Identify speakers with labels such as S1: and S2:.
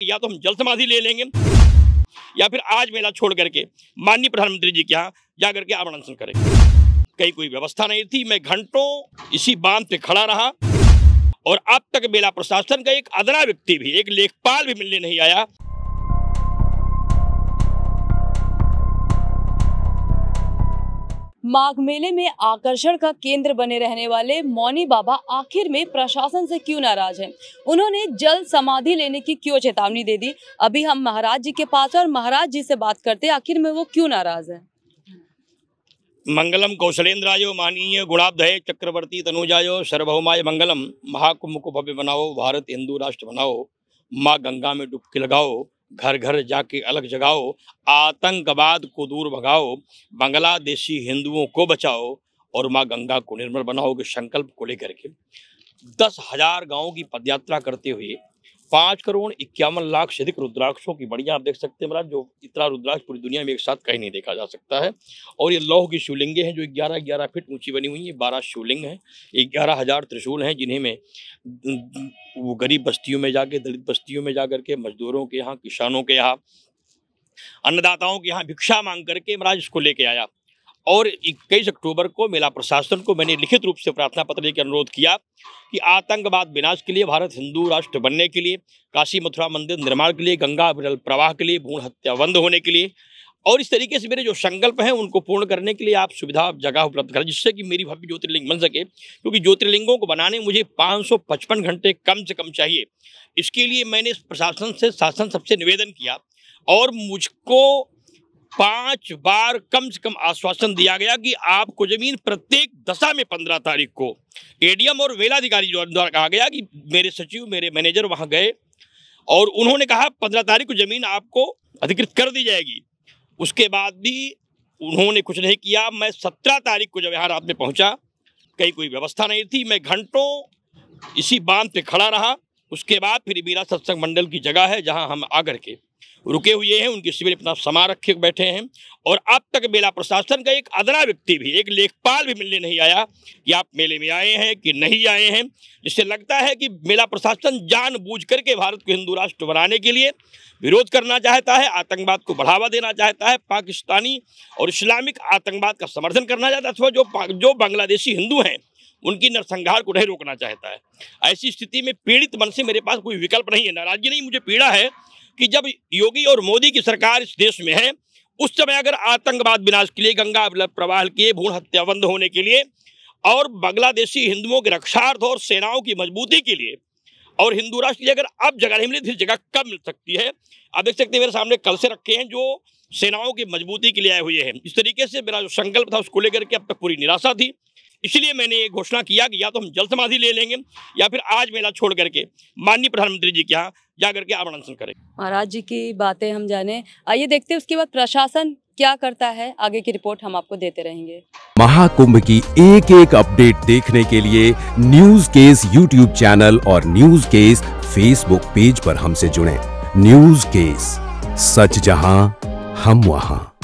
S1: कि या तो हम जल समाधि ले लेंगे या फिर आज मेला छोड़ करके माननीय प्रधानमंत्री जी के यहाँ जाकर के आमरण अनशन करेंगे। कहीं कोई व्यवस्था नहीं थी, मैं घंटों इसी बांध पे खड़ा रहा और अब तक मेला प्रशासन का एक अदना व्यक्ति भी, एक लेखपाल भी मिलने नहीं आया।
S2: माघ मेले में आकर्षण का केंद्र बने रहने वाले मौनी बाबा आखिर में प्रशासन से क्यों नाराज हैं? उन्होंने जल समाधि लेने की क्यों चेतावनी दे दी? अभी हम महाराज जी के पास और महाराज जी से बात करते हैं, आखिर में वो क्यों नाराज हैं।
S1: मंगलम कौशलेंद्रायो माननीय गुणाब्धये चक्रवर्ती तनुजायो सर्वभौमाय मंगलम। महाकुंभ को भव्य बनाओ, भारत हिंदू राष्ट्र बनाओ, माँ गंगा में डुबकी लगाओ, घर घर जाके अलग जगाओ, आतंकवाद को दूर भगाओ, बांग्लादेशी हिंदुओं को बचाओ और माँ गंगा को निर्मल बनाओ के संकल्प को लेकर के 10,000 गांवों की पदयात्रा करते हुए 5,51,00,000 से अधिक रुद्राक्षों की बढ़िया आप देख सकते हैं महाराज। जो इतना रुद्राक्ष पूरी दुनिया में एक साथ कहीं नहीं देखा जा सकता है। और ये लौह की शिवलिंगें हैं जो 11-11 फीट ऊंची बनी हुई हैं। 12 शिवलिंग हैं, 11,000 त्रिशूल हैं जिन्हें में वो गरीब बस्तियों में जाके, दलित बस्तियों में जाकर के, मजदूरों के यहाँ, किसानों के यहाँ, अन्नदाताओं के यहाँ भिक्षा मांग करके महाराज इसको लेके आया। और 21 अक्टूबर को मेला प्रशासन को मैंने लिखित रूप से प्रार्थना पत्र लेकर अनुरोध किया कि आतंकवाद विनाश के लिए, भारत हिंदू राष्ट्र बनने के लिए, काशी मथुरा मंदिर निर्माण के लिए, गंगा जल प्रवाह के लिए, भ्रूण हत्या बंद होने के लिए और इस तरीके से मेरे जो संकल्प हैं उनको पूर्ण करने के लिए आप सुविधा जगह उपलब्ध करें, जिससे कि मेरी भव्य ज्योतिर्लिंग बन सके। क्योंकि ज्योतिर्लिंगों को बनाने मुझे 555 घंटे कम से कम चाहिए। इसके लिए मैंने प्रशासन से, शासन सबसे निवेदन किया और मुझको 5 बार कम से कम आश्वासन दिया गया कि आपको जमीन प्रत्येक दशा में 15 तारीख को एडीएम और मेलाधिकारी द्वारा कहा गया कि मेरे सचिव, मेरे मैनेजर वहां गए और उन्होंने कहा 15 तारीख को जमीन आपको अधिकृत कर दी जाएगी। उसके बाद भी उन्होंने कुछ नहीं किया। मैं 17 तारीख को जब यहाँ रात में पहुंचा, कहीं कोई व्यवस्था नहीं थी, मैं घंटों इसी बांध पे खड़ा रहा। उसके बाद फिर मेरा सत्संग मंडल की जगह है जहाँ हम आकर के रुके हुए हैं, उनके शिविर अपना समा रखे बैठे हैं। और अब तक मेला प्रशासन का एक अदना व्यक्ति भी, एक लेखपाल भी मिलने नहीं आया कि आप मेले में आए हैं कि नहीं आए हैं। जिससे लगता है कि मेला प्रशासन जानबूझ करके भारत को हिंदू राष्ट्र बनाने के लिए विरोध करना चाहता है, आतंकवाद को बढ़ावा देना चाहता है, पाकिस्तानी और इस्लामिक आतंकवाद का समर्थन करना चाहता है, अथवा जो बांग्लादेशी हिंदू हैं उनकी नरसंहार को नहीं रोकना चाहता है। ऐसी स्थिति में पीड़ित मन से मेरे पास कोई विकल्प नहीं है। नाराजगी नहीं, मुझे पीड़ा है कि जब योगी और मोदी की सरकार इस देश में है, उस समय अगर आतंकवाद विनाश के लिए, गंगा प्रवाह के लिए, भ्रूण हत्या बंद होने के लिए और बांग्लादेशी हिंदुओं के रक्षार्थ और सेनाओं की मजबूती के लिए और हिंदू राष्ट्र की अगर अब जगह नहीं मिली, फिर जगह कब मिल सकती है? आप देख सकते हैं मेरे सामने कलशे रखे हैं जो सेनाओं की मजबूती के लिए आए हुए हैं। इस तरीके से मेरा जो संकल्प था उसको लेकर के अब तक पूरी निराशा थी। इसलिए मैंने ये घोषणा किया कि या तो हम जल समाधि ले लेंगे या फिर आज मेला छोड़ करके माननीय प्रधानमंत्री जी के यहाँ जाकर के आमरण अनशन करेंगे।
S2: महाराज जी की बातें हम जाने, आइए देखते हैं उसके बाद प्रशासन क्या करता है। आगे की रिपोर्ट हम आपको देते रहेंगे।
S3: महाकुंभ की एक एक अपडेट देखने के लिए न्यूज केस यूट्यूब चैनल और न्यूज केस फेसबुक पेज पर हमसे जुड़ें। न्यूज केस, सच जहां हम वहां।